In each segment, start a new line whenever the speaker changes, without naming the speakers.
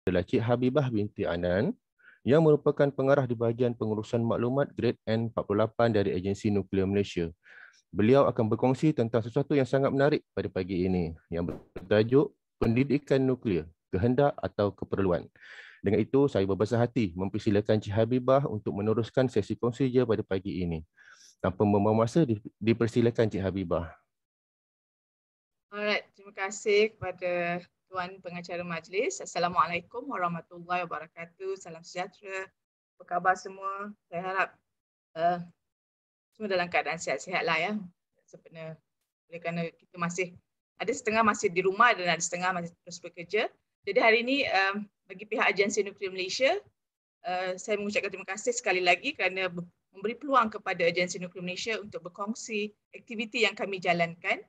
adalah Cik Habibah binti Anan yang merupakan pengarah di bahagian pengurusan maklumat grade N48 dari Agensi Nuklear Malaysia. Beliau akan berkongsi tentang sesuatu yang sangat menarik pada pagi ini yang bertajuk Pendidikan Nuklear, Kehendak atau Keperluan. Dengan itu, saya berbesar hati mempersilakan Cik Habibah untuk meneruskan sesi kongsi dia pada pagi ini. Tanpa membuang masa, dipersilakan Cik Habibah.
Alright, terima kasih kepada Tuan Pengacara Majlis. Assalamualaikum warahmatullahi wabarakatuh. Salam sejahtera. Apa khabar semua? Saya harap semua dalam keadaan sihat-sihat lah ya. Sebenarnya oleh kerana kita masih ada setengah masih di rumah dan ada setengah masih terus bekerja. Jadi hari ini bagi pihak Agensi Nuklear Malaysia, saya mengucapkan terima kasih sekali lagi kerana memberi peluang kepada Agensi Nuklear Malaysia untuk berkongsi aktiviti yang kami jalankan.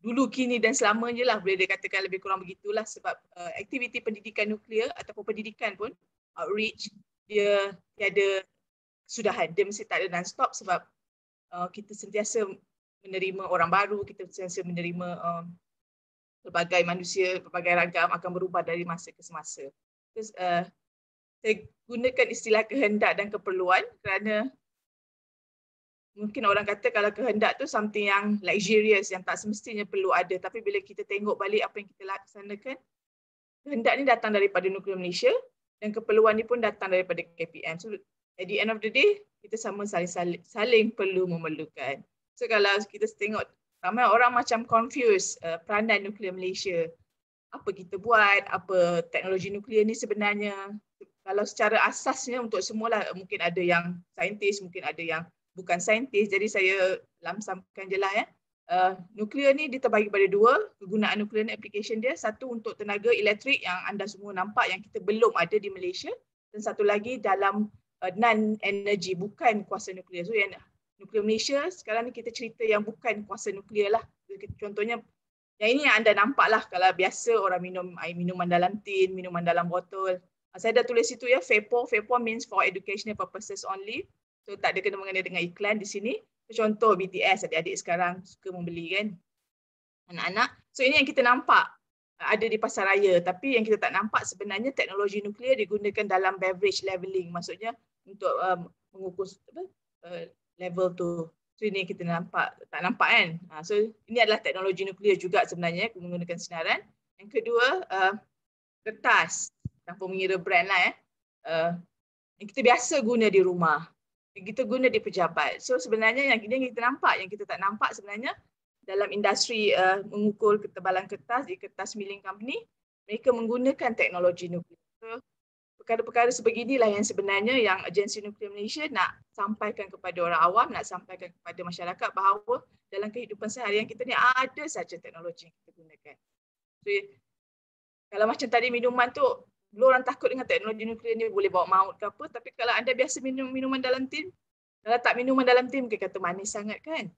Dulu, kini dan selamanya lah, boleh dikatakan lebih kurang begitulah, sebab aktiviti pendidikan nuklear ataupun pendidikan pun, outreach, dia tiada kesudahan, dia mesti tak ada non-stop sebab kita sentiasa menerima orang baru, kita sentiasa menerima pelbagai manusia, pelbagai ragam akan berubah dari masa ke semasa. Terus, saya gunakan istilah kehendak dan keperluan kerana mungkin orang kata kalau kehendak tu something yang luxurious, yang tak semestinya perlu ada. Tapi bila kita tengok balik apa yang kita laksanakan, kehendak ni datang daripada Nuklear Malaysia dan keperluan ni pun datang daripada KPM. So at the end of the day, kita sama saling perlu memerlukan. So kalau kita tengok, ramai orang macam confuse peranan Nuklear Malaysia. Apa kita buat, apa teknologi nuklear ni sebenarnya. Kalau secara asasnya untuk semualah, mungkin ada yang saintis, mungkin ada yang bukan saintis, jadi saya lamsamkan je lah ya. Nuklear ni dia terbagi pada dua, kegunaan nuklear ni application dia. Satu untuk tenaga elektrik yang anda semua nampak yang kita belum ada di Malaysia, dan satu lagi dalam non-energy, bukan kuasa nuklear. So yang Nuklear Malaysia sekarang ni kita cerita yang bukan kuasa nuklear lah. Contohnya, yang ini yang anda nampak lah kalau biasa orang minum air minuman dalam tin, minuman dalam botol. Saya dah tulis situ ya, FEPO. FEPO means for educational purposes only. So tak ada kena-mengena dengan iklan di sini. Contoh BTS, adik-adik sekarang suka membeli kan, anak-anak. So ini yang kita nampak ada di pasar raya. Tapi yang kita tak nampak sebenarnya teknologi nuklear digunakan dalam beverage leveling. Maksudnya untuk mengukur level tu. So ini kita nampak, tak nampak kan. So ini adalah teknologi nuklear juga sebenarnya menggunakan sinaran. Yang kedua, kertas. Tanpa mengira brand lah yang kita biasa guna di rumah. Kita guna di pejabat. So sebenarnya yang kita nampak, yang kita tak nampak sebenarnya dalam industri mengukur ketebalan kertas di kertas milling company, mereka menggunakan teknologi nuklear. So, perkara-perkara sebeginilah yang sebenarnya yang Agensi Nuklear Malaysia nak sampaikan kepada orang awam, nak sampaikan kepada masyarakat bahawa dalam kehidupan seharian kita ni ada saja teknologi yang kita gunakan. So, kalau macam tadi minuman tu, dulu orang takut dengan teknologi nuklear ni boleh bawa maut ke apa, tapi kalau anda biasa minum minuman dalam tin, kalau tak minuman dalam tin mungkin kata manis sangat kan.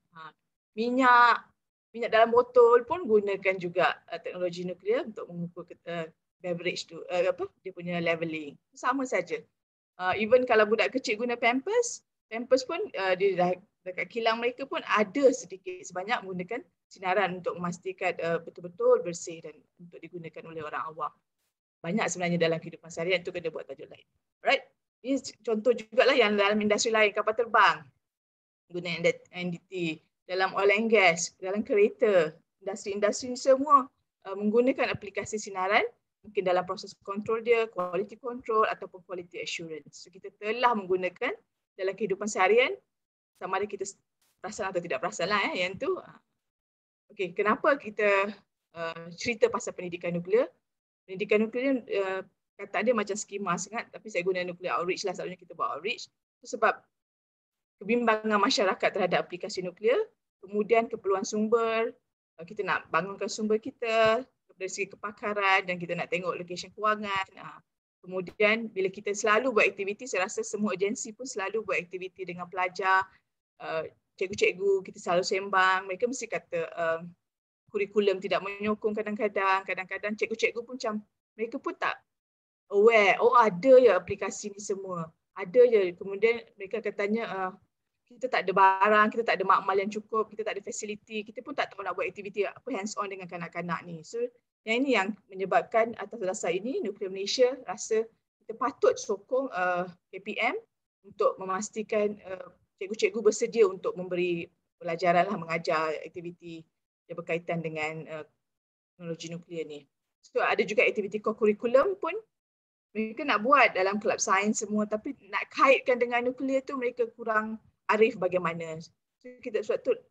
Minyak dalam botol pun gunakan juga teknologi nuklear untuk mengukur beverage tu, dia punya leveling. Sama saja. Even kalau budak kecil guna pampers pun dekat kilang mereka pun ada sedikit sebanyak menggunakan sinaran untuk memastikan betul-betul bersih dan untuk digunakan oleh orang awam. Banyak sebenarnya dalam kehidupan seharian tu kena buat tajuk lain. Alright. Ini contoh jugalah yang dalam industri lain, kapal terbang guna NDT, dalam oil and gas, dalam kereta, industri-industri semua menggunakan aplikasi sinaran, mungkin dalam proses kontrol dia, quality control ataupun quality assurance. So, kita telah menggunakan dalam kehidupan seharian, sama ada kita perasan atau tidak perasan lah yang tu. Okey, kenapa kita cerita pasal pendidikan nuklear? Pendidikan nuklear kata dia macam skema sangat, tapi saya guna nuclear outreach lah, selalunya kita buat outreach. Sebab kebimbangan masyarakat terhadap aplikasi nuklear, kemudian keperluan sumber, kita nak bangunkan sumber kita dari segi kepakaran dan kita nak tengok location kewangan. Kemudian bila kita selalu buat aktiviti, saya rasa semua agensi pun selalu buat aktiviti dengan pelajar, cikgu-cikgu, kita selalu sembang, mereka mesti kata kurikulum tidak menyokong kadang-kadang cikgu-cikgu pun macam mereka pun tak aware, ada ya aplikasi ni semua, ada ya. Kemudian mereka katanya kita tak ada barang, kita tak ada makmal yang cukup, kita tak ada fasiliti, kita pun tak tahu nak buat aktiviti apa hands on dengan kanak-kanak ni. So Yang ini yang menyebabkan atas dasar ini Nuklear Malaysia rasa kita patut sokong KPM untuk memastikan cikgu-cikgu bersedia untuk memberi pelajaran mengajar aktiviti yang berkaitan dengan teknologi nuklear ni. So ada juga aktiviti co-curriculum pun mereka nak buat dalam kelab sains semua, tapi nak kaitkan dengan nuklear tu mereka kurang arif bagaimana. So, kita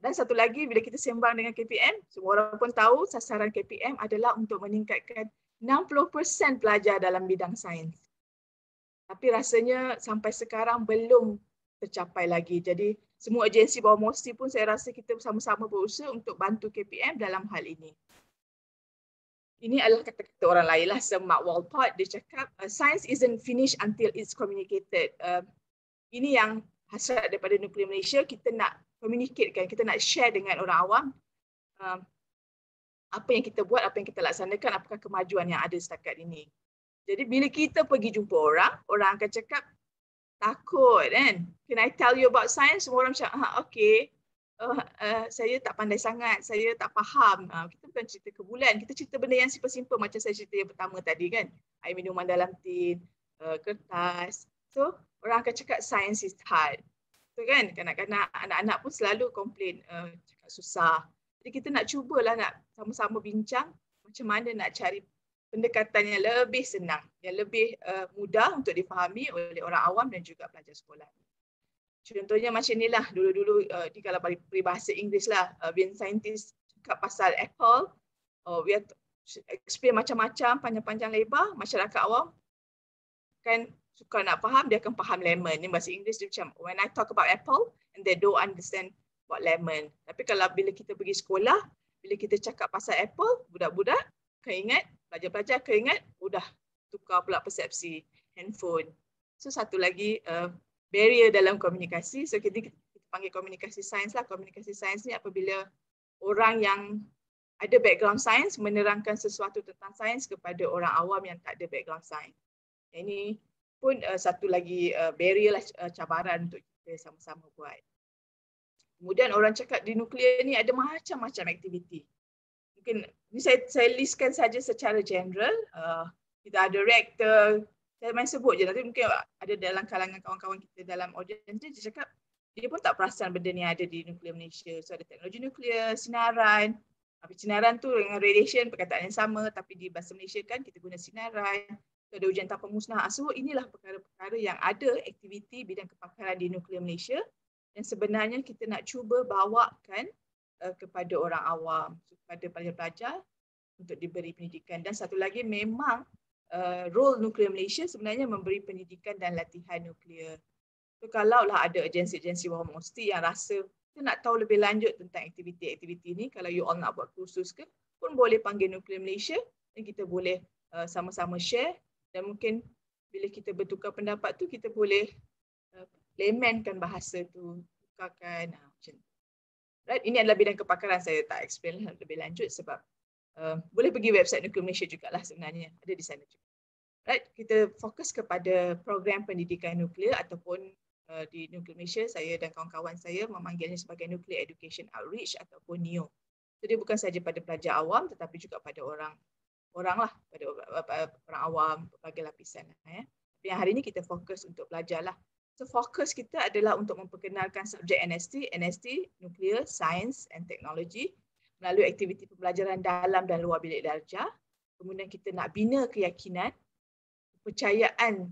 dan satu lagi bila kita sembang dengan KPM, semua orang pun tahu sasaran KPM adalah untuk meningkatkan 60% pelajar dalam bidang sains. Tapi rasanya sampai sekarang belum tercapai lagi. Jadi semua agensi bawah MOSTI pun saya rasa kita sama-sama berusaha untuk bantu KPM dalam hal ini. Ini adalah kata-kata orang lain lah. Sir Mark Walport, dia cakap, science isn't finished until it's communicated. Ini yang hasrat daripada Nuklear Malaysia, kita nak communicatekan, kita nak share dengan orang awam apa yang kita buat, apa yang kita laksanakan, apakah kemajuan yang ada setakat ini. Jadi bila kita pergi jumpa orang, orang akan cakap, takut kan? Can I tell you about science? Semua orang macam, okay. Saya tak pandai sangat, saya tak faham. Kita bukan cerita ke bulan, kita cerita benda yang simple-simple macam saya cerita yang pertama tadi kan. Air minuman dalam tin, kertas. So, orang akan cakap science is hard. So kan, kanak-kanak, anak-anak pun selalu komplain, cakap susah. Jadi kita nak cubalah nak sama-sama bincang macam mana nak cari pendekatan yang lebih senang, yang lebih mudah untuk difahami oleh orang awam dan juga pelajar sekolah. Contohnya macam inilah, dulu-dulu di kalau peribahasa Inggeris lah, when scientist cakap pasal apple, we have to explain macam-macam, panjang-panjang lebar, masyarakat awam kan suka nak faham, dia akan faham lemon. Ini bahasa Inggeris dia macam, when I talk about apple, and they don't understand about lemon. Tapi kalau bila kita pergi sekolah, bila kita cakap pasal apple, budak-budak keingat, pelajar-pelajar keingat, udah tukar pula persepsi handphone. So satu lagi, barrier dalam komunikasi. So kita panggil komunikasi sains lah. Komunikasi sains ni apabila orang yang ada background sains menerangkan sesuatu tentang sains kepada orang awam yang tak ada background sains. Ini pun satu lagi barrier lah, cabaran untuk kita sama-sama buat. Kemudian orang cakap di nuklear ni ada macam-macam aktiviti. Mungkin ni saya listkan saja secara general. Kita ada reaktor, saya main sebut je, nanti mungkin ada dalam kalangan kawan-kawan kita dalam audience dia cakap dia pun tak perasan benda ni ada di Nuklear Malaysia. So ada teknologi nuklear, sinaran. Tapi sinaran tu dengan radiation perkataan yang sama, tapi di bahasa Malaysia kan kita guna sinaran. So, ada ujian tanpa musnah. So inilah perkara-perkara yang ada aktiviti bidang kepakaran di Nuklear Malaysia yang sebenarnya kita nak cuba bawakan kepada orang awam, kepada pelajar-pelajar untuk diberi pendidikan. Dan satu lagi memang role Nuklear Malaysia sebenarnya memberi pendidikan dan latihan nuklear. So, kalaulah ada agensi-agensi bawah MOSTI yang rasa kita nak tahu lebih lanjut tentang aktiviti-aktiviti ini, kalau you all nak buat kursus ke, pun boleh panggil Nuklear Malaysia dan kita boleh sama-sama share, dan mungkin bila kita bertukar pendapat tu kita boleh laymankan bahasa tu, tukarkan macam tu. Right? Ini adalah bidang kepakaran, saya tak explain lebih lanjut sebab boleh pergi website Nuklear Malaysia jugalah sebenarnya, ada di sana juga. Right? Kita fokus kepada program pendidikan nuklear ataupun di Nuklear Malaysia, saya dan kawan-kawan saya memanggilnya sebagai Nuclear Education Outreach ataupun NEO. Jadi bukan saja pada pelajar awam tetapi juga pada orang lah, pada orang awam, berbagai lapisan. Tapi yang hari ini kita fokus untuk pelajar lah. So fokus kita adalah untuk memperkenalkan subjek NST, Nuclear Science and Technology, melalui aktiviti pembelajaran dalam dan luar bilik darjah. Kemudian kita nak bina keyakinan, kepercayaan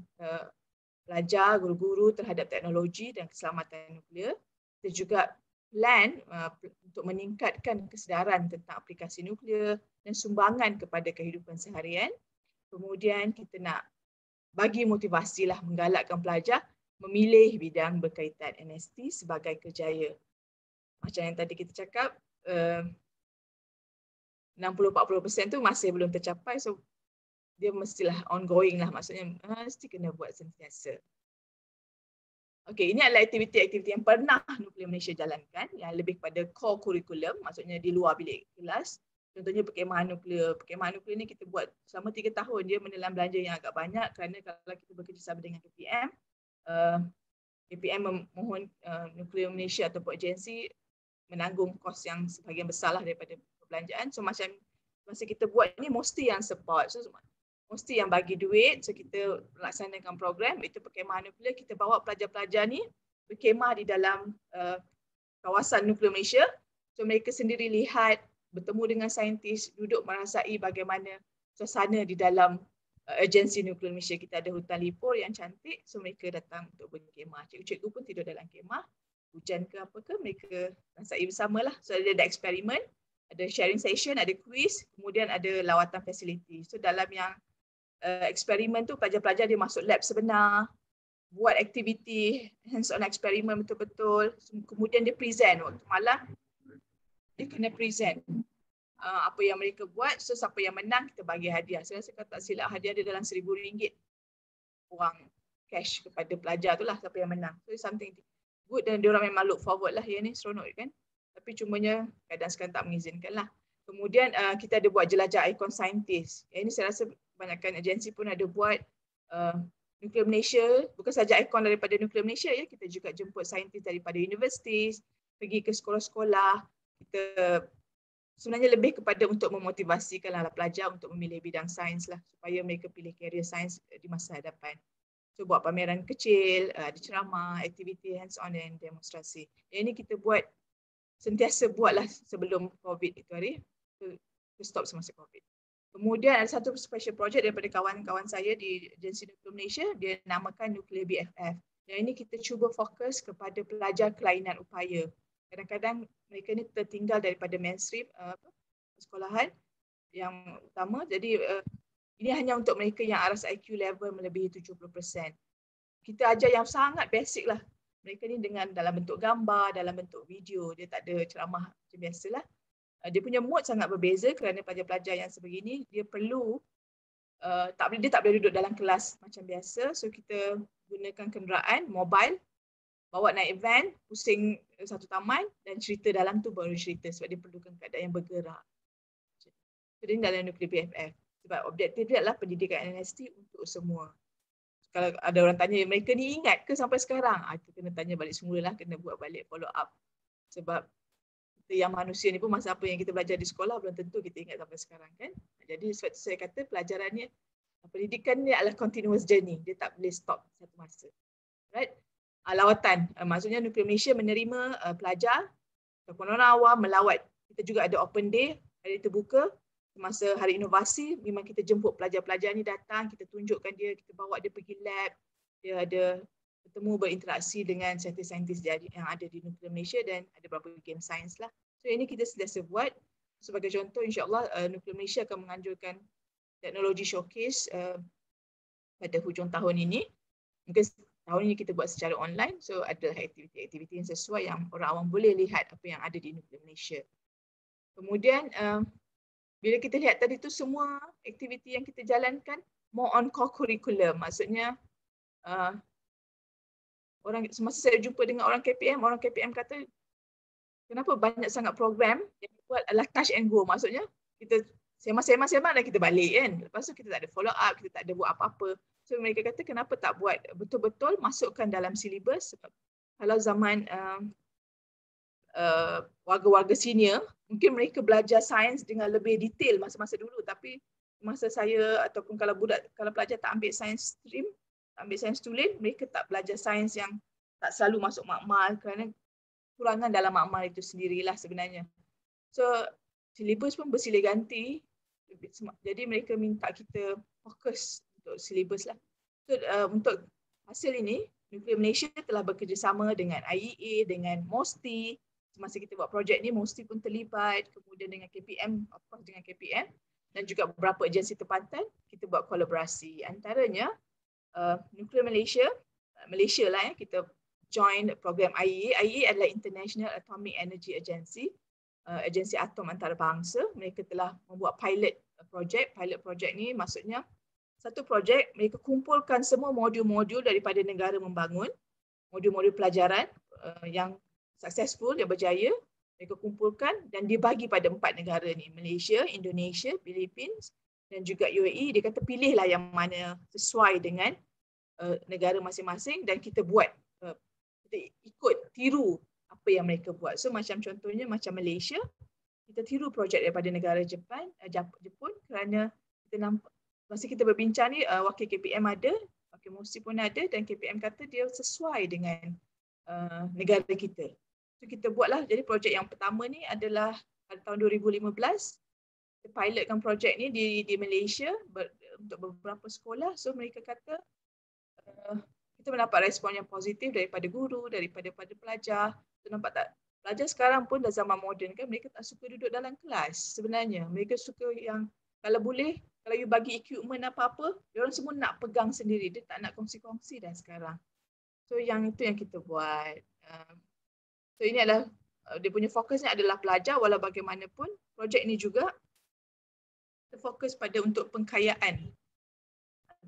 pelajar, guru-guru terhadap teknologi dan keselamatan nuklear. Kita juga plan untuk meningkatkan kesedaran tentang aplikasi nuklear dan sumbangan kepada kehidupan seharian. Kemudian kita nak bagi motivasi lah, menggalakkan pelajar memilih bidang berkaitan NST sebagai kerjaya. Macam yang tadi kita cakap, 60-40% tu masih belum tercapai, so dia mestilah ongoing lah, maksudnya mesti kena buat sentiasa. Okey, ini adalah aktiviti-aktiviti yang pernah Nuklear Malaysia jalankan yang lebih kepada core curriculum, maksudnya di luar bilik kelas. Contohnya perkemahan nuklear. Perkemahan nuklear ni kita buat selama 3 tahun, dia menelan belanja yang agak banyak kerana kalau kita bekerjasama dengan KPM, KPM memohon Nuklear Malaysia ataupun agensi menanggung kos yang sebahagian besar lah daripada perbelanjaan. So macam masa kita buat ni mesti yang support. So mesti yang bagi duit. So kita laksanakan program itu perkemahan nuklear. Kita bawa pelajar-pelajar ni berkemah di dalam kawasan nuklear Malaysia. So mereka sendiri lihat, bertemu dengan saintis, duduk merasai bagaimana suasana di dalam agensi nuklear Malaysia. Kita ada hutan lipur yang cantik. So mereka datang untuk berkemah. Cikgu-cikgu pun tidur dalam kemah. Hujan ke apa ke, mereka rasai bersamalah. So ada eksperimen, ada sharing session, ada quiz, kemudian ada lawatan fasiliti. So dalam yang eksperimen tu pelajar-pelajar dia masuk lab sebenar, buat aktiviti hands-on eksperimen betul-betul, kemudian dia present waktu malam, dia kena present apa yang mereka buat. So siapa yang menang kita bagi hadiah. Saya rasa kalau tak silap hadiah dia dalam RM1,000 wang cash kepada pelajar tu lah siapa yang menang. So something good dan diorang memang look forward lah yang ni, seronok kan. Tapi cumanya keadaan sekarang tak mengizinkan lah. Kemudian kita ada buat jelajah ikon saintis. Yang ini saya rasa kebanyakan agensi pun ada buat. Nuklear Malaysia, bukan saja ikon daripada Nuklear Malaysia ya, kita juga jemput saintis daripada universiti, pergi ke sekolah-sekolah. Kita sebenarnya lebih kepada untuk memotivasikanlah pelajar untuk memilih bidang sains lah, supaya mereka pilih career sains di masa hadapan. So buat pameran kecil, ada ceramah, aktiviti hands-on dan demonstrasi. Yang ini kita buat, sentiasa buatlah sebelum COVID itu hari, to stop semasa COVID. Kemudian ada satu special project daripada kawan-kawan saya di Agensi Nuklear Malaysia, dia namakan Nuclear BFF. Yang ini kita cuba fokus kepada pelajar kelainan upaya. Kadang-kadang mereka ni tertinggal daripada mainstream sekolahan yang utama. Jadi ini hanya untuk mereka yang aras IQ level melebihi 70%. Kita ajar yang sangat basic lah. Mereka ni dengan dalam bentuk gambar, dalam bentuk video. Dia tak ada ceramah macam biasalah. Dia punya mood sangat berbeza kerana pelajar-pelajar yang sebegini, dia perlu, dia tak boleh duduk dalam kelas macam biasa. So kita gunakan kenderaan, mobile, bawa naik van, pusing satu taman dan cerita dalam tu baru cerita sebab dia perlukan keadaan yang bergerak. Jadi dalam Nuclear BFF. Sebab objektif dia adalah pendidikan NST untuk semua. Kalau ada orang tanya, mereka ni ingat ke sampai sekarang? Itu kena tanya balik semula lah, kena buat balik follow up. Sebab kita yang manusia ni pun masa apa yang kita belajar di sekolah belum tentu kita ingat sampai sekarang kan. Jadi sebab itu saya kata pelajaran ni, pendidikan ni adalah continuous journey. Dia tak boleh stop satu masa. Right? Lawatan. Maksudnya Nuklear Malaysia menerima pelajar ataupun orang awam melawat. Kita juga ada open day, hari terbuka. Masa hari inovasi, memang kita jemput pelajar-pelajar ni datang, kita tunjukkan dia, kita bawa dia pergi lab, dia ada bertemu berinteraksi dengan saintis-saintis yang ada di Nuklear Malaysia dan ada beberapa game sains lah. So ini kita sentiasa buat. Sebagai contoh, insyaAllah Nuklear Malaysia akan menganjurkan teknologi showcase pada hujung tahun ini. Mungkin tahun ini kita buat secara online, so ada aktiviti-aktiviti yang sesuai yang orang awam boleh lihat apa yang ada di Nuklear Malaysia. Kemudian, bila kita lihat tadi tu semua aktiviti yang kita jalankan more on core curriculum, maksudnya semasa saya jumpa dengan orang KPM kata kenapa banyak sangat program yang buat adalah touch and go, maksudnya kita sembang dan kita balik kan, lepas tu kita tak ada follow up, kita tak ada buat apa-apa. So mereka kata kenapa tak buat betul-betul masukkan dalam silibus. Sebab kalau zaman warga-warga senior, mungkin mereka belajar sains dengan lebih detail masa-masa dulu, tapi masa saya ataupun kalau pelajar tak ambil sains stream, tak ambil sains tulen, mereka tak belajar sains yang tak selalu masuk makmal kerana kurangan dalam makmal itu sendirilah sebenarnya. So silibus pun bersilih ganti, jadi mereka minta kita fokus untuk silibus lah. So untuk hasil ini, Nuklear Malaysia telah bekerjasama dengan IEA, dengan MOSTI. Semasa kita buat projek ni, MOSTI pun terlibat, kemudian dengan KPM, dan juga beberapa agensi tempatan, kita buat kolaborasi. Antaranya, Nuklear Malaysia lah kita join program IEA. IEA adalah International Atomic Energy Agency, agensi atom antarabangsa. Mereka telah membuat pilot project ni maksudnya, satu projek mereka kumpulkan semua modul-modul daripada negara membangun, modul-modul pelajaran yang successful, yang berjaya, mereka kumpulkan dan dibagi pada 4 negara ni, Malaysia, Indonesia, Philippines dan juga UAE. Dia kata pilihlah yang mana sesuai dengan negara masing-masing dan kita buat, kita ikut, tiru apa yang mereka buat. So macam contohnya macam Malaysia, kita tiru projek daripada negara Jepun kerana kita nampak masa kita berbincang ni wakil KPM ada, wakil MOSI pun ada dan KPM kata dia sesuai dengan negara kita. So kita buatlah, jadi projek yang pertama ni adalah pada tahun 2015 kita pilotkan projek ni di Malaysia untuk beberapa sekolah. So mereka kata kita mendapat respon yang positif daripada guru, daripada pelajar. So nampak tak? Pelajar sekarang pun dah zaman moden kan, mereka tak suka duduk dalam kelas sebenarnya. Mereka suka yang kalau boleh, kalau you bagi equipment apa-apa, diorang semua nak pegang sendiri. Dia tak nak kongsi-kongsi dah sekarang. So yang itu yang kita buat. So ini adalah, dia punya fokusnya adalah pelajar walau bagaimanapun. Projek ini juga terfokus pada untuk pengkayaan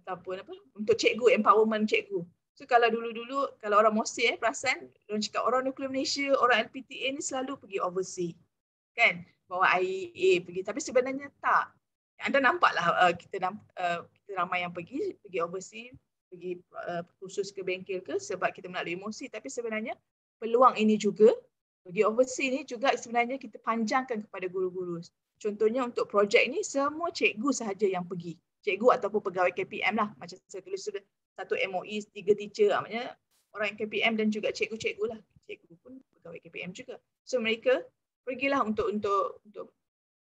ataupun untuk cikgu, empowerment cikgu. So kalau dulu-dulu, kalau orang MOSI perasan, orang cakap orang Nuklear Malaysia, orang LPTA ni selalu pergi overseas. Kan? Bawa IAEA pergi. Tapi sebenarnya tak. Anda nampaklah kita ramai yang pergi overseas, pergi khusus ke bengkel ke sebab kita melalui MOSI. Tapi sebenarnya peluang ini juga, pergi overseas ni juga sebenarnya kita panjangkan kepada guru-guru. Contohnya untuk projek ni semua cikgu sahaja yang pergi. Cikgu ataupun pegawai KPM lah. Macam saya tulis sudah satu MOE, 3 teacher. Maksudnya orang KPM dan juga cikgu-cikgu lah. Cikgu pun pegawai KPM juga. So mereka pergilah untuk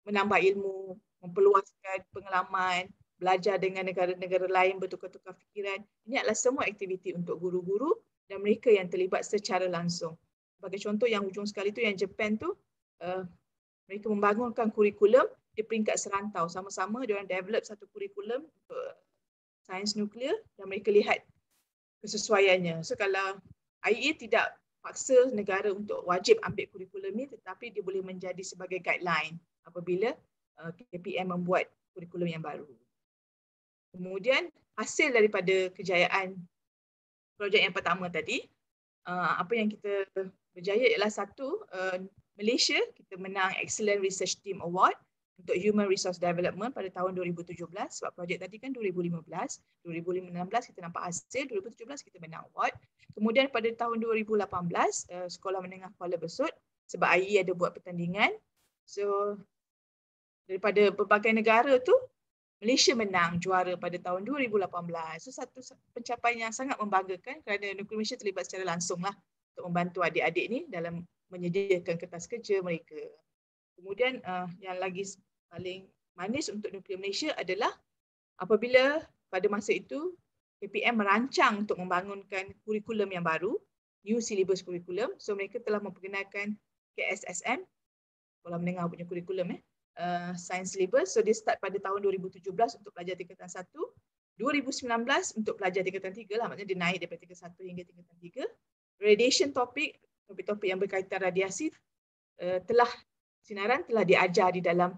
menambah ilmu, memperluaskan pengalaman, belajar dengan negara-negara lain, bertukar-tukar fikiran. Ini adalah semua aktiviti untuk guru-guru dan mereka yang terlibat secara langsung. Sebagai contoh yang hujung sekali tu yang Japan tu, mereka membangunkan kurikulum di peringkat serantau. Sama-sama diorang develop satu kurikulum untuk sains nuklear dan mereka lihat kesesuaiannya. So kalau IAEA tidak paksa negara untuk wajib ambil kurikulum ni, tetapi dia boleh menjadi sebagai guideline apabila KPM membuat kurikulum yang baru. Kemudian hasil daripada kejayaan projek yang pertama tadi, apa yang kita berjaya ialah satu, Malaysia kita menang Excellent Research Team Award untuk Human Resource Development pada tahun 2017 sebab projek tadi kan 2015, 2016 kita nampak hasil, 2017 kita menang award. Kemudian pada tahun 2018 Sekolah Menengah Kuala Besut sebab IAEA ada buat pertandingan. So daripada berbagai negara tu Malaysia menang juara pada tahun 2018. So satu pencapaian yang sangat membanggakan kerana Nuklear Malaysia terlibat secara langsung lah untuk membantu adik-adik ni dalam menyediakan kertas kerja mereka. Kemudian yang lagi paling manis untuk Nuklear Malaysia adalah apabila pada masa itu KPM merancang untuk membangunkan kurikulum yang baru, new syllabus kurikulum. So mereka telah memperkenalkan KSSM, Sekolah Menengah punya kurikulum science syllabus. So dia start pada tahun 2017 untuk pelajar tingkatan 1, 2019 untuk pelajar tingkatan 3 lah, maksudnya dia naik daripada tingkatan 1 hingga tingkatan 3. Radiation topik yang berkaitan radiasi sinaran telah diajar di dalam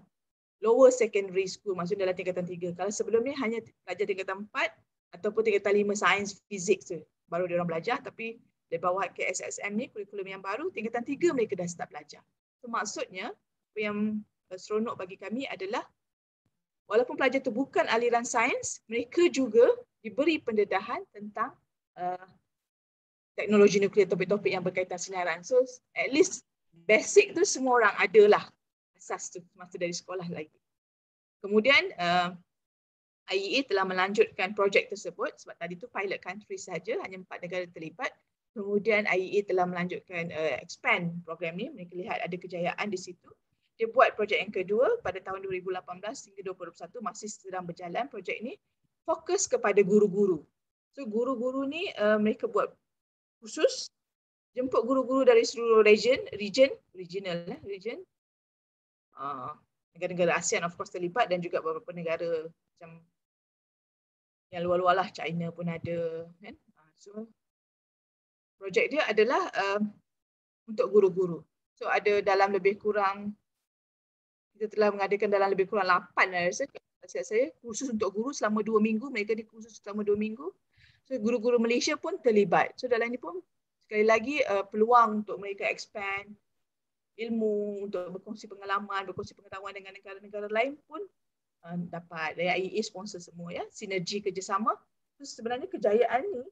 lower secondary school, maksudnya dalam tingkatan 3. Kalau sebelum ni hanya pelajar tingkatan 4 ataupun tingkatan 5 sains, fizik tu baru dia orang belajar, tapi di bawah KSSM ni, kurikulum yang baru, tingkatan 3 mereka dah start belajar. So maksudnya, apa yang seronok bagi kami adalah walaupun pelajar itu bukan aliran sains, mereka juga diberi pendedahan tentang teknologi nuklear, topik-topik yang berkaitan sinaran. So at least basic tu semua orang adalah asas tu masa dari sekolah lagi. Kemudian IAEA telah melanjutkan projek tersebut sebab tadi tu pilot country saja, hanya 4 negara terlibat. Kemudian IAEA telah melanjutkan expand program ni, mereka lihat ada kejayaan di situ. Dia buat projek yang kedua pada tahun 2018 hingga 2021, masih sedang berjalan projek ini, fokus kepada guru-guru. So guru-guru ni mereka buat khusus, jemput guru-guru dari seluruh regional, negara-negara ASEAN of course terlibat dan juga beberapa negara macam yang luar-luar lah, China pun ada. Kan? So projek dia adalah untuk guru-guru. So ada dalam lebih kurang, kita telah mengadakan dalam lebih kurang 8 saya kursus untuk guru selama 2 minggu, mereka dikursus selama 2 minggu. So guru-guru Malaysia pun terlibat. So dalam ini pun sekali lagi peluang untuk mereka expand ilmu, untuk berkongsi pengalaman, berkongsi pengetahuan dengan negara-negara lain pun dapat. Dari IAEA sponsor semua ya, sinergi kerjasama. So sebenarnya kejayaan ni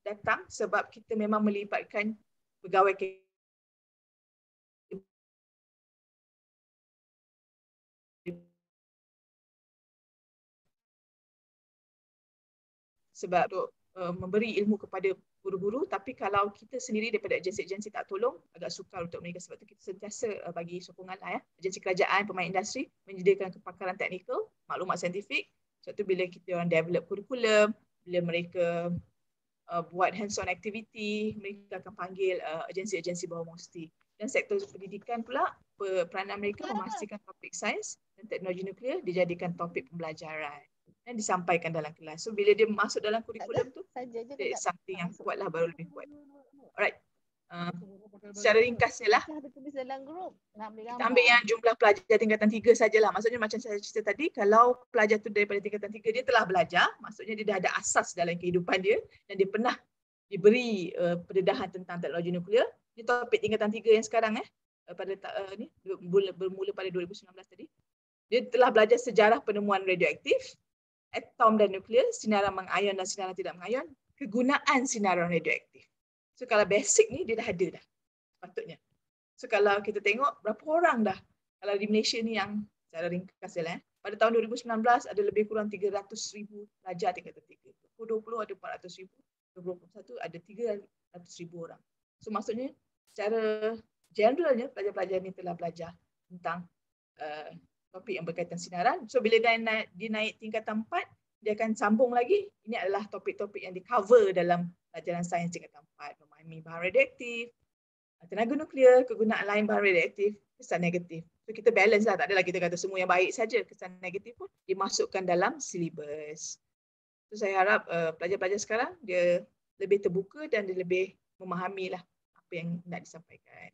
datang sebab kita memang melibatkan pegawai sebab untuk memberi ilmu kepada guru-guru, tapi kalau kita sendiri daripada agensi-agensi tak tolong, agak sukar untuk mereka. Sebab tu kita sentiasa bagi sokongan lah ya. Agensi kerajaan, pemain industri menyediakan kepakaran teknikal, maklumat saintifik. Sebab tu bila kita orang develop kurikulum, bila mereka buat hands-on activity, mereka akan panggil agensi-agensi bawah musti. Dan sektor pendidikan pula, peranan mereka memastikan topik sains dan teknologi nuklear dijadikan topik pembelajaran dan disampaikan dalam kelas. So bila dia masuk dalam kurikulum tu, it's something yang kuat lah, baru lebih kuat. Alright. Secara ringkasnya lah, kita ambil yang jumlah pelajar tingkatan 3 sajalah. Maksudnya macam saya cerita tadi, kalau pelajar tu daripada tingkatan 3 dia telah belajar, maksudnya dia dah ada asas dalam kehidupan dia dan dia pernah diberi pendedahan tentang teknologi nuklear. Ini topik tingkatan 3 yang sekarang pada ni bermula pada 2019 tadi. Dia telah belajar sejarah penemuan radioaktif, atom dan nuklear, sinaran mengayon dan sinaran tidak mengayon, kegunaan sinaran radioaktif. So kalau basic ni dia dah ada dah patutnya. So kalau kita tengok berapa orang dah, kalau di Malaysia ni yang secara ringkas je lah, pada tahun 2019 ada lebih kurang 300,000 pelajar tingkatan 3. 2020 ada 400,000, 2021 ada 300,000 orang. So maksudnya secara generalnya pelajar-pelajar ni telah belajar tentang topik yang berkaitan sinaran. So bila dia naik tingkatan 4, dia akan sambung lagi. Ini adalah topik-topik yang di cover dalam pelajaran sains tingkatan 4. Memahami bahan radioaktif, tenaga nuklear, kegunaan lain bahan radioaktif, kesan negatif. So kita balance lah, tak adalah kita kata semua yang baik saja. Kesan negatif pun dimasukkan dalam silibus. So saya harap pelajar-pelajar sekarang dia lebih terbuka dan dia lebih memahami lah apa yang nak disampaikan.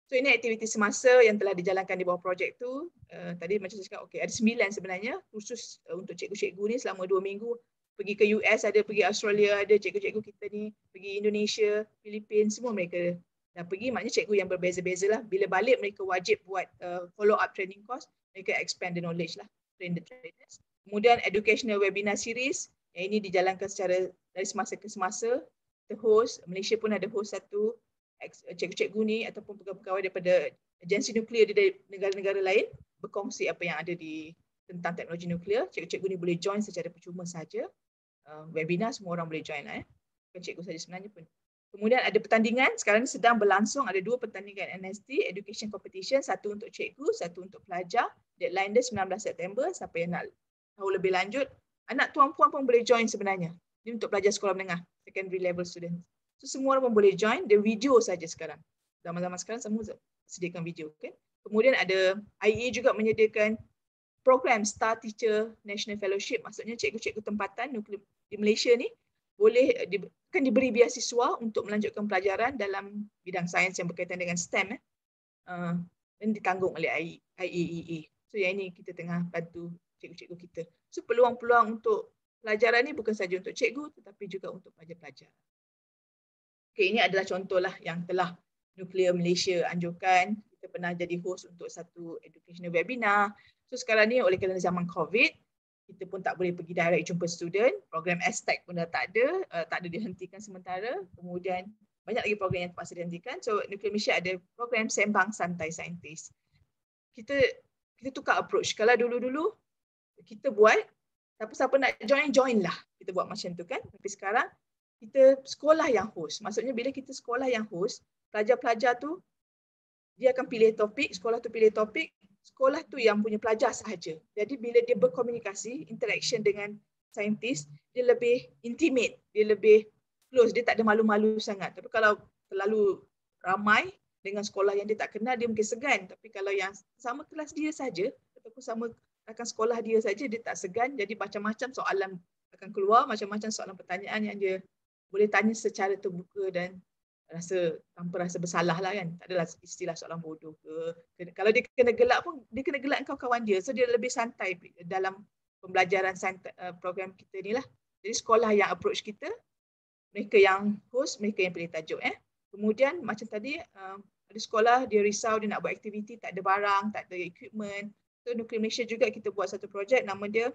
So ini aktiviti semasa yang telah dijalankan di bawah projek tu. Tadi macam saya cakap, ada 9 sebenarnya khusus untuk cikgu-cikgu ni selama 2 minggu. Pergi ke US ada, pergi Australia ada, cikgu-cikgu kita ni pergi Indonesia, Filipina, semua mereka dah pergi. Maknanya cikgu yang berbeza-beza lah. Bila balik mereka wajib buat follow up training course, mereka expand the knowledge lah, train the trainers. Kemudian educational webinar series, yang ini dijalankan secara dari semasa ke semasa. The host, Malaysia pun ada host satu, cikgu-cikgu ni ataupun pegawai-pegawai daripada agensi nuklear dari negara-negara lain berkongsi apa yang ada tentang teknologi nuklear. Cikgu-cikgu ni boleh join secara percuma saja. Webinar semua orang boleh join lah. Bukan cikgu saja sebenarnya pun. Kemudian ada pertandingan, sekarang ni sedang berlangsung, ada 2 pertandingan NST, Education Competition, satu untuk cikgu, satu untuk pelajar. Deadline dia 19 September, siapa yang nak tahu lebih lanjut. Anak tuan-puan pun boleh join sebenarnya. Ini untuk pelajar sekolah menengah, secondary level students. So semua orang pun boleh join, dia video saja sekarang. Zaman-zaman sekarang semua sediakan video. Okay? Kemudian ada IEA juga menyediakan program Star Teacher National Fellowship, maksudnya cikgu-cikgu tempatan nuklear di Malaysia ni boleh akan diberi beasiswa untuk melanjutkan pelajaran dalam bidang sains yang berkaitan dengan STEM dan ditanggung oleh IEA. So yang ini kita tengah bantu cikgu-cikgu kita. So peluang-peluang untuk pelajaran ni bukan saja untuk cikgu tetapi juga untuk pelajar-pelajar. Okay, ini adalah contohlah yang telah Nuklear Malaysia anjurkan. Kita pernah jadi host untuk satu educational webinar. So sekarang ni oleh kerana zaman COVID, kita pun tak boleh pergi direct jumpa student. Program STEC pun dah tak ada dihentikan sementara. Kemudian banyak lagi program yang terpaksa dihentikan. So Nuklear Malaysia ada program Sembang Santai Saintis. Kita tukar approach. Kalau dulu-dulu kita buat, siapa-siapa nak join lah. Kita buat macam tu kan. Tapi sekarang kita sekolah yang host. Maksudnya bila kita sekolah yang host, pelajar-pelajar tu dia akan pilih topik, sekolah tu pilih topik, sekolah tu yang punya pelajar sahaja. Jadi bila dia berkomunikasi, interaction dengan saintis, dia lebih intimate, dia lebih close, dia tak ada malu-malu sangat. Tapi kalau terlalu ramai dengan sekolah yang dia tak kenal, dia mungkin segan. Tapi kalau yang sama kelas dia saja, ataupun sama rakan sekolah dia saja, dia tak segan. Jadi macam-macam soalan akan keluar, macam-macam soalan pertanyaan yang dia boleh tanya secara terbuka dan tanpa rasa bersalah lah kan. Tak adalah istilah soalan bodoh ke. Kalau dia kena gelak pun, dia kena gelak kawan-kawan dia. So dia lebih santai dalam pembelajaran program kita ni lah. Jadi sekolah yang approach kita, mereka yang host, mereka yang pilih tajuk. Kemudian macam tadi, ada sekolah dia risau dia nak buat aktiviti, tak ada barang, tak ada equipment. So Nuklear Malaysia juga kita buat satu projek, nama dia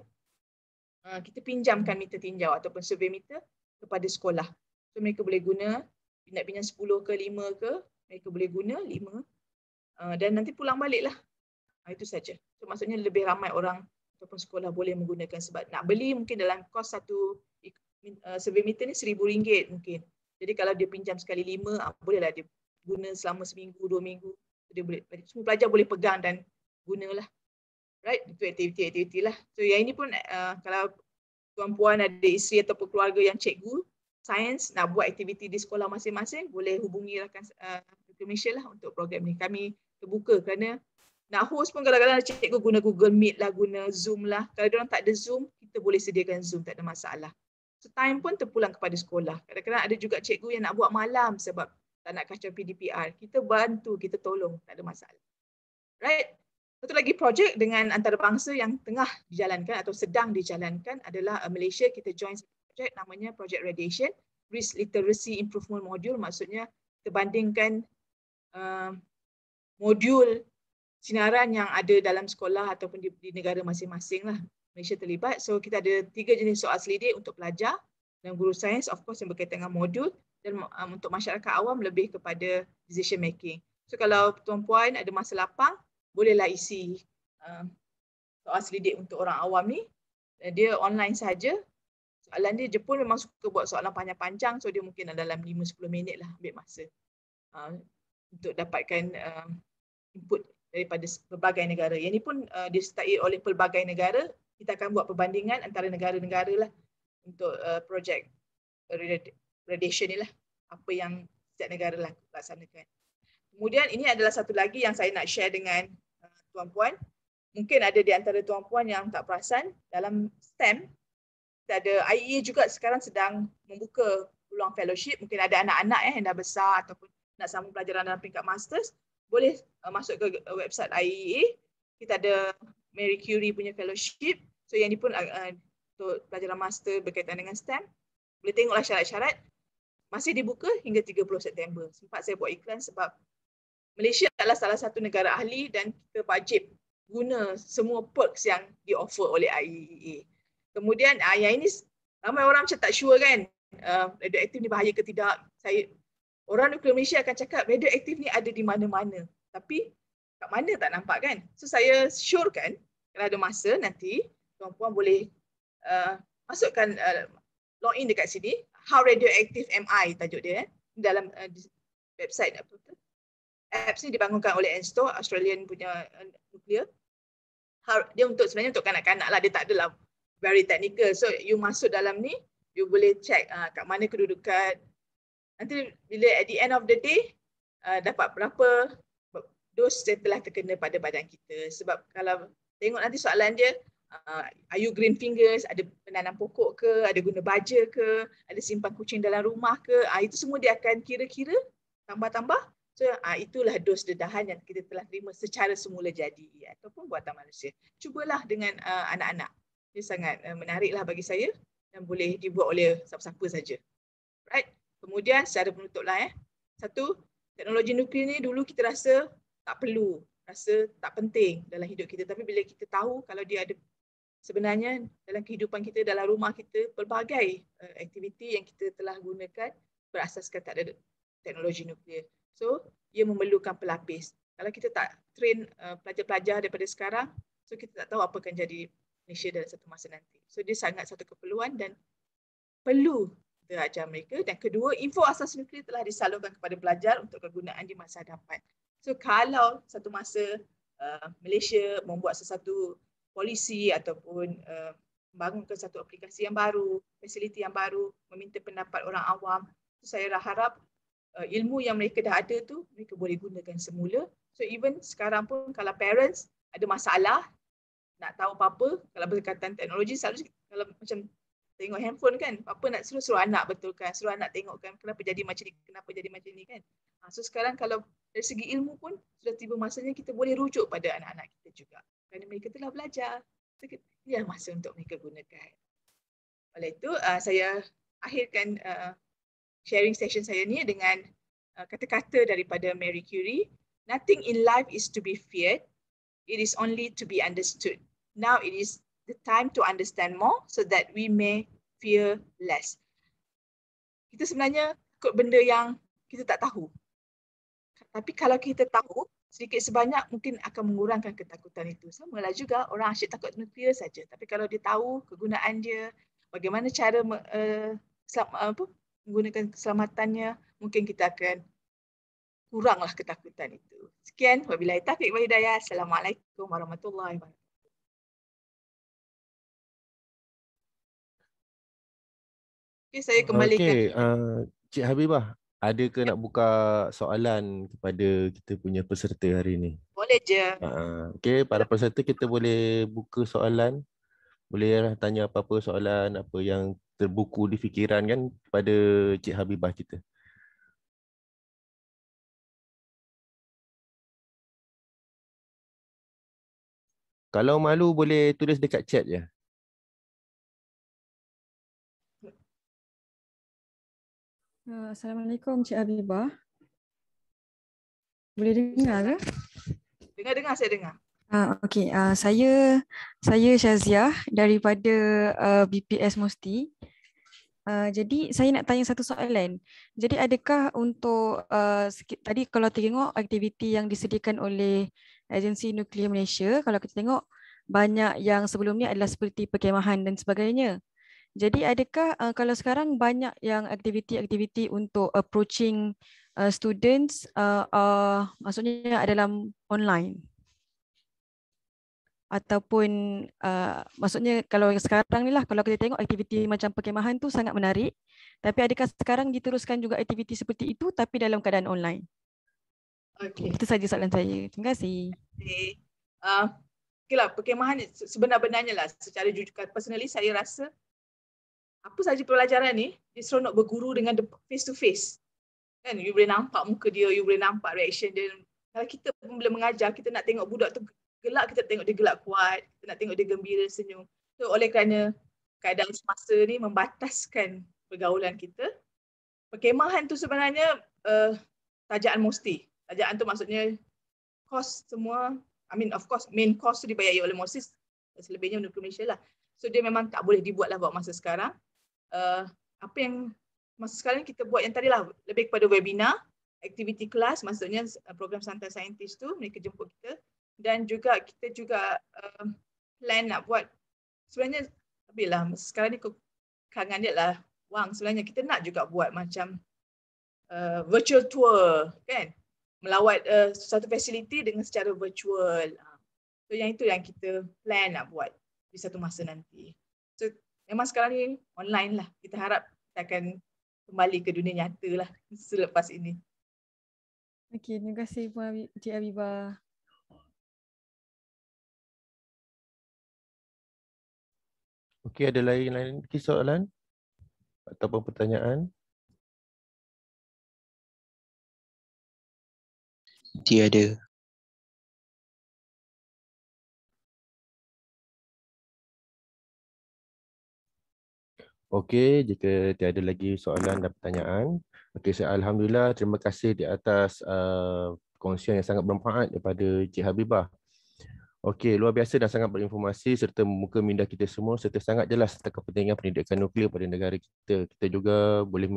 kita pinjamkan meter tinjau ataupun survey meter kepada sekolah. So mereka boleh guna, nak pinjam 10 ke 5 ke, mereka boleh guna 5 dan nanti pulang balik lah. Itu saja. So maksudnya lebih ramai orang ataupun sekolah boleh menggunakan, sebab nak beli mungkin dalam kos satu survey meter ni RM1,000 mungkin. Jadi kalau dia pinjam sekali 5, bolehlah dia guna selama seminggu, 2 minggu. Dia boleh, semua pelajar boleh pegang dan gunalah. Right? Itu aktiviti-aktiviti lah. So yang ini pun kalau tuan-puan ada isteri ataupun keluarga yang cikgu sains nak buat aktiviti di sekolah masing-masing, boleh hubungi rakan Malaysia lah untuk program ni. Kami terbuka kerana nak host pun kadang-kadang cikgu guna Google Meet lah, guna Zoom lah. Kalau diorang tak ada Zoom, kita boleh sediakan Zoom, tak ada masalah. So time pun terpulang kepada sekolah. Kadang-kadang ada juga cikgu yang nak buat malam sebab tak nak kacau PDPR. Kita bantu, kita tolong, tak ada masalah. Right? Satu lagi projek dengan antarabangsa yang tengah dijalankan atau sedang dijalankan adalah Malaysia, kita join projek namanya Project Radiation, Risk Literacy Improvement Module. Maksudnya kita bandingkan modul sinaran yang ada dalam sekolah ataupun di negara masing-masing lah. Malaysia terlibat. So kita ada 3 jenis soal selidik untuk pelajar dan guru sains, of course yang berkaitan dengan modul, dan untuk masyarakat awam lebih kepada decision making. So kalau tuan-puan ada masa lapang, bolehlah isi soal selidik untuk orang awam ni. Dia online saja. Soalan dia Jepun memang suka buat soalan panjang-panjang, so dia mungkin dalam 5-10 minit lah ambil masa untuk dapatkan input daripada pelbagai negara. Yang ini pun disertai oleh pelbagai negara. Kita akan buat perbandingan antara negara-negara lah untuk projek radiation ni lah. Apa yang setiap negara laksanakan. Kemudian ini adalah satu lagi yang saya nak share dengan tuan-puan. Mungkin ada di antara tuan-puan yang tak perasan, dalam STEM, kita ada IEA juga sekarang sedang membuka peluang fellowship. Mungkin ada anak-anak yang dah besar ataupun nak sambung pelajaran dalam peringkat masters, boleh masuk ke website IEA. Kita ada Marie Curie punya fellowship. So yang ni pun untuk pelajaran master berkaitan dengan STEM. Boleh tengoklah syarat-syarat. Masih dibuka hingga 30 September. Sempat saya buat iklan sebab Malaysia adalah salah satu negara ahli dan kita wajib guna semua perks yang di-offer oleh IEA. Kemudian yang ini ramai orang macam tak sure kan, radioaktif ni bahaya ke tidak. Orang nuklear Malaysia akan cakap radioaktif ni ada di mana-mana. Tapi kat mana tak nampak kan. So saya syorkan kalau ada masa nanti tuan-puan boleh masukkan login dekat sini. How Radioactive Am I tajuk dia dalam website apa tu. Apps ni dibangunkan oleh ANSTO, Australian punya nuklear. Dia sebenarnya untuk kanak-kanak lah, dia tak adalah very technical. So you masuk dalam ni, you boleh check kat mana kedudukan. Nanti bila at the end of the day dapat berapa dos yang telah terkena pada badan kita. Sebab kalau tengok nanti soalan dia, are you green fingers, ada penanam pokok ke, ada guna baja ke, ada simpan kucing dalam rumah ke, itu semua dia akan kira-kira, tambah-tambah. So itulah dos dedahan yang kita telah terima secara semula jadi ataupun buatan manusia. Cubalah dengan anak-anak. Dia sangat menariklah bagi saya dan boleh dibuat oleh siapa-siapa saja. Right? Kemudian secara penutuplah satu, teknologi nuklear ni dulu kita rasa tak perlu, rasa tak penting dalam hidup kita. Tapi bila kita tahu kalau dia ada sebenarnya dalam kehidupan kita, dalam rumah kita, pelbagai aktiviti yang kita telah gunakan berasaskan tak ada teknologi nuklear. So, ia memerlukan pelapis. Kalau kita tak train pelajar-pelajar daripada sekarang, so kita tak tahu apa akan jadi Malaysia dalam satu masa nanti. So, dia sangat satu keperluan dan perlu kita ajar mereka. Dan kedua, info asas nuklear telah disalurkan kepada pelajar untuk kegunaan di masa hadapan. So, kalau satu masa Malaysia membuat sesuatu polisi ataupun membangunkan satu aplikasi yang baru, fasiliti yang baru, meminta pendapat orang awam, so saya harap ilmu yang mereka dah ada tu mereka boleh gunakan semula. So even sekarang pun kalau parents ada masalah nak tahu apa-apa, kalau berkaitan teknologi, selalu kalau macam tengok handphone kan, apa nak suruh anak betulkan, suruh anak tengokkan kenapa jadi macam ni, kenapa jadi macam ni kan. So sekarang kalau dari segi ilmu pun sudah tiba masanya kita boleh rujuk pada anak-anak kita juga. Kerana mereka telah belajar. Inilah masa untuk mereka gunakan. Oleh itu saya akhirkan sharing session saya ni dengan kata-kata daripada Marie Curie. Nothing in life is to be feared. It is only to be understood. Now it is the time to understand more so that we may fear less. Kita sebenarnya takut benda yang kita tak tahu. Tapi kalau kita tahu, sedikit sebanyak mungkin akan mengurangkan ketakutan itu. Samalah juga orang asyik takut nuklear saja. Tapi kalau dia tahu kegunaan dia, bagaimana cara menggunakan keselamatannya, mungkin kita akan kuranglah ketakutan itu. Sekian, wabillahi taufiq wal hidayah. Assalamualaikum warahmatullahi wabarakatuh. Okay, saya kembalikan.
Okey, Cik Habibah, ada ke nak buka soalan kepada kita punya peserta hari ini?
Boleh je.
Okey, para peserta kita boleh buka soalan. Boleh tanya apa-apa soalan, apa yang terbuku di fikiran kan pada Cik Habibah kita. Kalau malu boleh tulis dekat chat je.
Assalamualaikum Cik Habibah. Boleh dengar ke?
Dengar, saya dengar.
Okey, saya Syaziah daripada BPS Musti. Jadi saya nak tanya satu soalan. Jadi adakah untuk tadi kalau tengok aktiviti yang disediakan oleh Agensi Nuklear Malaysia, kalau kita tengok banyak yang sebelum ni adalah seperti perkhemahan dan sebagainya. Jadi adakah kalau sekarang banyak yang aktiviti-aktiviti untuk approaching students maksudnya dalam online? Ataupun maksudnya kalau sekarang ni lah, kalau kita tengok aktiviti macam perkhemahan tu sangat menarik, tapi adakah sekarang diteruskan juga aktiviti seperti itu tapi dalam keadaan online?
Okey.
Itu saja soalan saya. Terima kasih.
Okeylah, perkhemahan sebenar-benarnya lah secara jujur, personally saya rasa apa saja pelajaran ni, dia seronok berguru dengan face to face. Kan, you boleh nampak muka dia, you boleh nampak reaction dia. Kalau kita bila mengajar, kita nak tengok budak tu gelak, kita tengok dia gelak kuat, kita nak tengok dia gembira, senyum. So oleh kerana keadaan semasa ni membataskan pergaulan kita, perkhemahan tu sebenarnya tajaan Musti. Tajaan tu maksudnya kos semua, of course main cost tu dibayari oleh Musti, selebihnya untuk Malaysia lah. So dia memang tak boleh dibuat lah buat masa sekarang. Apa yang masa sekarang kita buat yang tadi lah, lebih kepada webinar, aktiviti kelas, maksudnya program santai saintis tu mereka jemput kita, dan juga kita juga plan nak buat, sebenarnya lebih lah sekarang ni kekangan dia lah wang, sebenarnya kita nak juga buat macam virtual tour kan, melawat satu fasiliti dengan secara virtual. So yang itu yang kita plan nak buat di satu masa nanti. So memang sekarang ni online lah, kita harap kita akan kembali ke dunia nyata lah selepas ini.
Okey, terima kasih Puan Cik Habibah.
Okey, ada lain soalan ataupun pertanyaan?
Tiada.
Okey, jika tiada lagi soalan dan pertanyaan, okey, saya alhamdulillah terima kasih di atas kongsian yang sangat bermanfaat daripada Cik Habibah. Okey, luar biasa dan sangat berinformasi serta membuka minda kita semua serta sangat jelas tentang kepentingan pendidikan nuklear pada negara kita. Kita juga boleh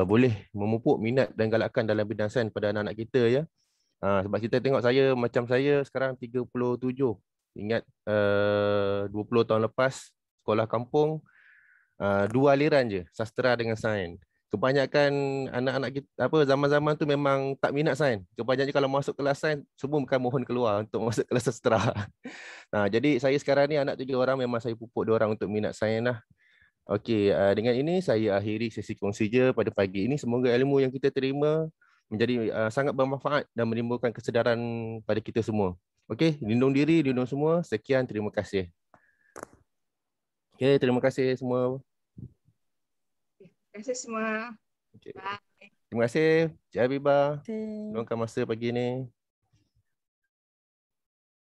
boleh memupuk minat dan galakan dalam bidang sains pada anak-anak kita ya. Sebab kita tengok macam saya sekarang 37, ingat 20 tahun lepas sekolah kampung, 2 aliran je, sastera dengan sains. Kebanyakan anak-anak kita zaman-zaman tu memang tak minat sains. Kebanyakannya kalau masuk kelas sains semua bukan mohon keluar untuk masuk kelas sastera. Jadi saya sekarang ni anak 3 orang memang saya pupuk 2 orang untuk minat sains lah. Okey, dengan ini saya akhiri sesi kongsi je pada pagi ini. Semoga ilmu yang kita terima menjadi sangat bermanfaat dan menimbulkan kesedaran pada kita semua. Okey, lindung diri, lindung semua. Sekian, terima kasih. Okey, terima kasih semua.
Terima kasih semua.
Okay.
Bye.
Terima kasih Cik Habibah.
Terima kasih.
Luangkan masa pagi ni.